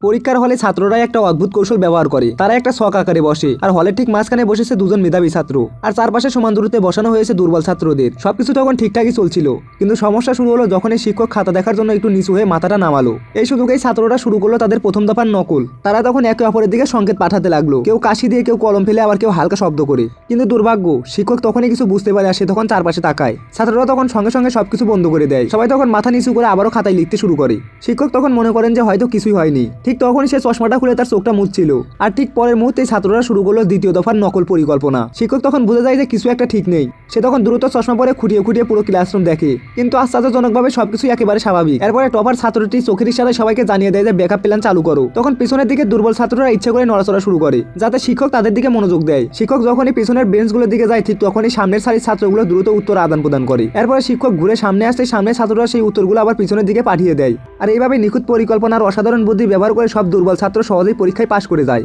পরীক্ষার হলে ছাত্ররা একটা অদ্ভুত কৌশল ব্যবহার করে। তারা একটা ছক আকারে বসে, আর হলের ঠিক মাঝখানে বসেছে দুজন মেধাবী ছাত্র, আর চারপাশে সমান দূরত্বে বসানো হয়েছে দুর্বল ছাত্রদের। সবকিছু তখন ঠিকঠাকই চলছিল, কিন্তু সমস্যা শুরু হলো যখন এই শিক্ষক খাতা দেখার জন্য একটু নিচু হয়ে মাথাটা নামালো। এই সুযোগেই ছাত্ররা শুরু করলো তাদের প্রথম দফার নকল। তারা তখন একে অপরের দিকে সংকেত পাঠাতে লাগলো, কেউ কাশি দিয়ে, কেউ কলম ফেলে, আবার কেউ হালকা শব্দ করে। কিন্তু দুর্ভাগ্য, শিক্ষক তখনই কিছু বুঝতে পারে, আর সে তখন চারপাশে তাকায়। ছাত্ররা তখন সঙ্গে সঙ্গে সবকিছু বন্ধ করে দেয়। সবাই তখন মাথা নিচু করে আবারও খাতায় লিখতে শুরু করে। শিক্ষক তখন মনে করেন যে হয়তো কিছুই হয়নি। ঠিক তখনই সে চশমাটা খুলে তার চোখটা মুছছিল, আর ঠিক পরের মুহূর্তে ছাত্ররা শুরু করলো দ্বিতীয় দফার নকল পরিকল্পনা। শিক্ষক তখন বুঝে যায় যে কিছু একটা ঠিক নেই। সে তখন দ্রুত চশমা পরে খুঁটিয়ে খুঁটিয়ে পুরো ক্লাসরুম দেখে, কিন্তু আশ্চর্যজনকভাবে সবকিছু একেবারে স্বাভাবিক। এরপরে টপার ছাত্রটি চোখের ইশারায় সবাইকে জানিয়ে দেয় যে ব্যাকআপ প্ল্যান চালু করো। তখন পিছনের দিকে দুর্বল ছাত্ররা ইচ্ছে করে নড়াচড়া শুরু করে, যাতে শিক্ষক তাদের দিকে মনোযোগ দেয়। শিক্ষক যখনই পিছনের বেঞ্চগুলোর দিকে যায়, ঠিক তখনই সামনের সারির ছাত্রগুলো দ্রুত উত্তর আদান প্রদান করে। এরপরে শিক্ষক ঘুরে সামনে আসলে সামনের ছাত্ররা সেই উত্তরগুলো আবার পিছনের দিকে পাঠিয়ে দেয়। আর এইভাবে নিখুঁত পরিকল্পনার অসাধারণ বুদ্ধি ব্যবহার করে সব দুর্বল ছাত্র সহজেই পরীক্ষায় পাশ করে যায়।